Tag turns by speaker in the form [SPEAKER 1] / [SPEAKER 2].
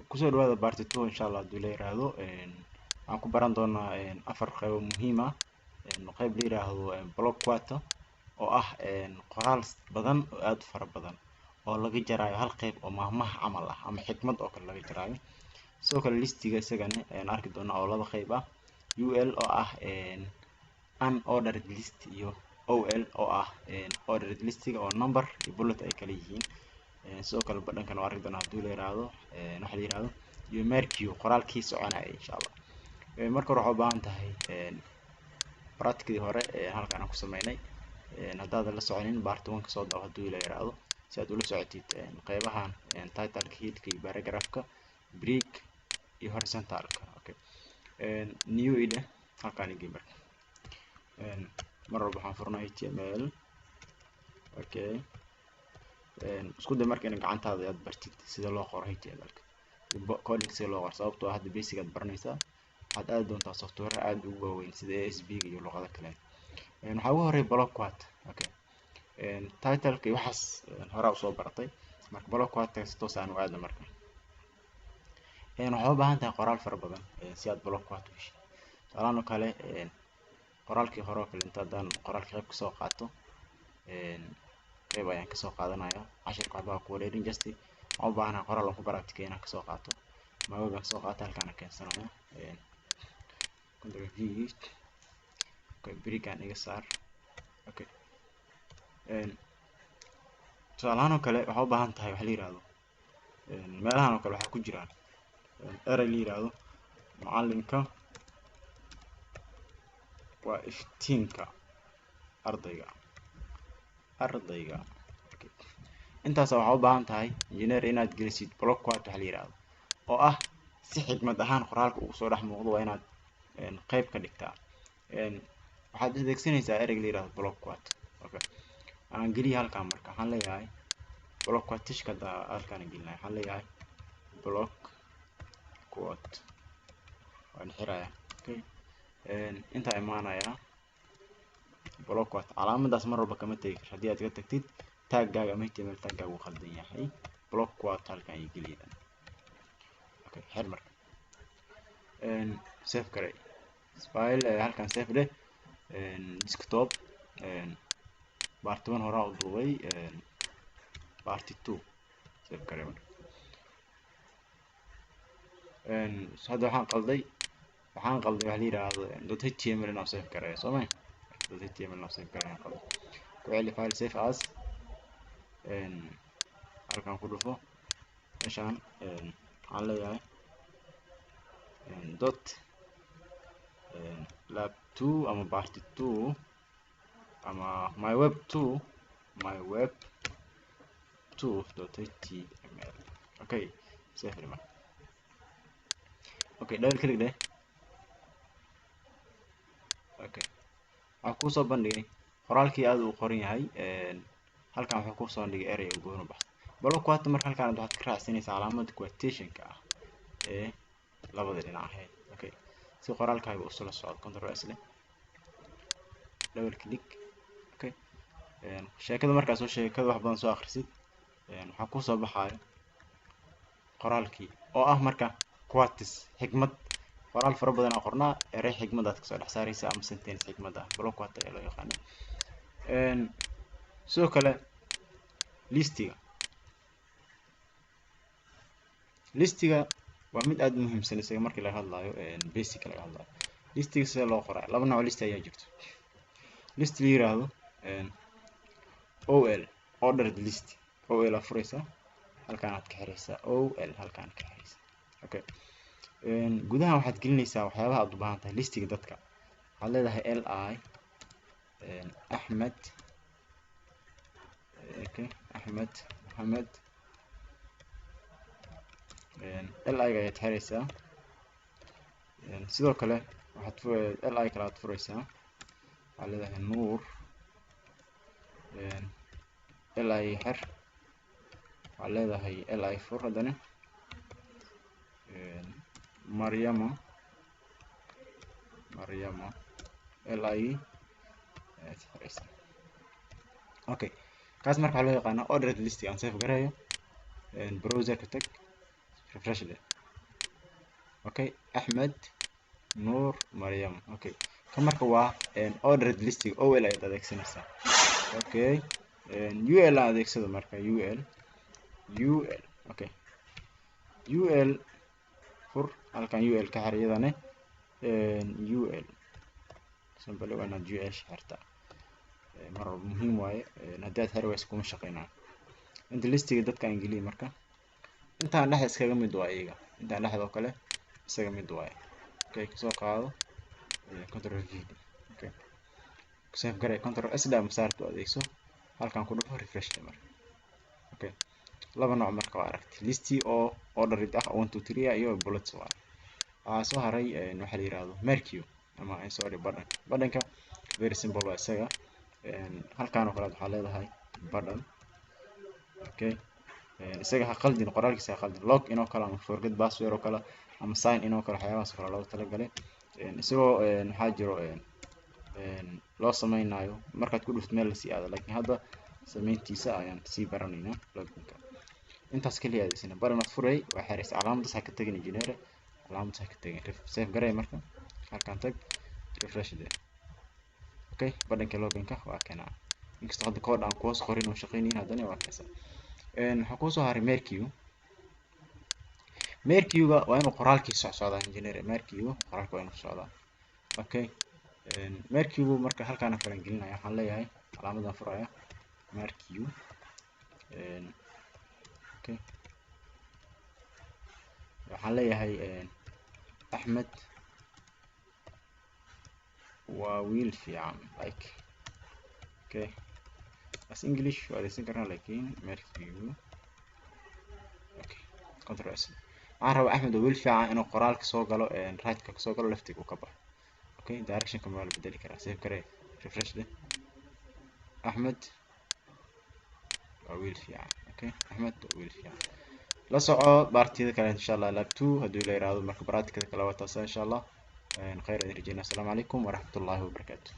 [SPEAKER 1] kusoo dhawaada part 2 insha Allah haduu la yiraahdo aan ku baran doonaa afar qayb muhiim ah qayb la yiraahdo block quota oo ah qoraal badan oo aad u fara badan oo laga jarayo hal qayb oo mahmaah camal ah ama xikmad oo kale laga jarayo sidoo kale listiga isagana arki doonaa oo laba qayb ah ul oo ah unordered list iyo ol oo ah ordered listiga oo number iyo bullet ay kala yihiin sidoo kale badhankan waa arki doonaa haduu la yiraahdo waxa la yiraahdo iyo markiyo qoraalkii soconaya insha Allah marka hore waxaa u baahan tahay practically hore halkan aan ku sameynay haddaad la soconin part 1 ka soo daaw haduu la yiraahdo si aad ula socotid qaybahan title-ka head-ka iyo paragraph-ka break iyo horizontal-ka okay new ida halkan igi marka mar walba waxaan furnaa html okay isku day marka in gacantaada aad bartid sida loo qoro html-ka coding sida loo qoro sababtoo ah hadda basic aad baranaysaa waxaad aad doontaa software aad ugu waaweyn sida ASP iyo luqado kale waxaa ugu horeeya block quota okay title-ka iyo waxaas hore u soo baratay marka block quota si toos ah u aadna marka waxaa u baahan tahay qoraal fara badan si aad block quota u hesho tusaale kale qoraalkii hore oo kale intaadaan qoraalka qayb ka soo qaato qayb ayaan ka soo qaadanayaa cashirka waxbaa ku wareerin just waxaan u baahanahay qoraal aan ku practice inaan ka soo qaato magaca ka soo qaato halkaan aan keensanayo control v okay break aan iga saar okay tusaalahan oo kale waxaa u baahan tahay waxa la yiraahdo meelahan oo kale waxaa ku jiraan erey la yiraahdo macalinka waa iftiinka ardayga intaas waxaa u baahan tahay engineer inaad gelisid block quota waxa la yiraahdo oo ah si xikmad ahaan qoraalka uu soo dhex muuqdo waa inaad qayb ka dhigtaa waxaad adeegsanaysaa ereyga la yiraahdo block quota okay aan geliyo halkaan marka waxaan leeyahay block quotation ka halkaan gelinayo waxaan leeyahay block quota waan xirayaa okay inta imaanaya block quota calaamadaas mar walba kama tagi kartid haddii aad ka tagtid tag-gaaga ama html tag-gaaga uu khaldan yahay block quota halkaan ay geliyaan okay xir marka save garay file halkaan save leh desktop part 1 hore u duubay part 2 save garay marka hadda waxaan qalday waxa la yiraahdo .html inaan save garay Soomaa .html inaan save garay qalday ku celi file save as halkaan ku dhufo meeshaan waxaan leeyahay dot lab 2 ama part 2 ama my web 2.html okay save it marka okay double click deh okay waxaan ku soo bandhigay qoraalkii aad u qoran yahay halkaan waxaan ku soo bandhigay erey oo gooni baxsan block quota marka halkaan waxaad ka raacsanaysaa calaamadda quotation-ka ah labada dhinac ahayd okay si qoraalkaaga u soo socdo control s leh double click okay sheekada markaas oo sheekada wax badan soo akhrisid waxaa ku soo baxayo qoraalkii oo ah marka quotas xikmad qoraal fara badan oo qornaa erey xikmadaad ka soo dhex saaraysa ama sentence xikmad ah block quota ee loo yaqaan sidoo kale listiga waa mid aad muhiimsan isaga markii laga hadlayo basic laga hadlayo listiga sida loo qoraa laba nooc list ayaa jirto list la yiraahdo ol ordered list ol afuraysa halkaan aad ka xiraysaa ol halkaan ka xiraysaa okay gudaha waxaad gelinaysaa waxyaabaha aad u baahan tahay listiga dadka waxaad leedahay li axmed okay axmed maxamed li-ga ayaad xiraysaa sidoo kale waxaad li kale aad furaysaa waxaad leedahay nuur li xir waxaad leedahay li fur haddana maryama li ayaad xiraysaa okay kaas marka waxaa loo yaqaanaa ordered list aan save garayo browser ka tag refresh ده. اوكي احمد نور مريم. اوكي kan marka waa ordered listing ol ayaad adeegsanaysaa. okay ul aan adeegsado marka ul. okay ul fur halkan ul ka xir iyadane ul simple waa inaad ul xirtaa mar muhiim waaye haddaad xir wayso kuma shaqeynaa. inta listiga dadka aan geliyo marka intaan dhexda iskaga mid waa iyaga intaan dhexda oo kale isaga mid waaye. okay kasoo qaado control v. okay save garay control s da masaarto adeegso halkan ku dhufo refresh marka. okay laba nooc marka waa aragtay listi oo ordered ah 1 2 3 iyo bullets waa. waxaa soo haray waxa la yiraahdo mercue ama sorry button-ka very simple waa isaga halkan oo kale waxaa leedahay button. okay isaga ha qaldin qoraalkiisa ha qaldin log inoo kale ama forget password oo kale ama sign inoo kale waxyaabahaas kale loogu talagalay isagoo waxaa jiro loo sameynayo markaad ku dhuftid meel lasii aado laakiin hadda sameyntiisa ayaan sii baranaynaa loginka. intaas kaliya adeegsana baranaad furay waa xiraysa calaamadaas ha ka tagin engineer calaamadaas ha ka tagin save garay marka halkan tag refresh de. okay badhanka loginka waa kana inkastoo hadda code aan kuhoos qorin oo shaqeynayn haddana waa kaasa. waxaa kusoo haray mercue-ga waa inuu qoraalkiisa socdaa engineer mercue qoraalka waa inuu socdaa. okay mercue marka halkaan kala gelinaya waxaan leeyahay calaamadan furaya mercue. okay waxaan leeyahay axmed waa wiil fiican like. okay as english waa adeegsan karnaa laakiin mercue. okay control s waxaan rabaa axmed waa wiil fiican inuu qoraalka soo galo right-ka kasoo galo leftiga uu ka baxo. okay direction-ka waa la bedeli karaa save garay refresh de. axmed waa wiil fiican. okay axmed waa wiil fiican. la soco baartida kale insha allah lab 2 haddii la yiraahdo marka baraatikada kale waa taas insha allah khayr idin rajaynaa. assalaamu calaykum waraxmatullaahi wabarakaatu.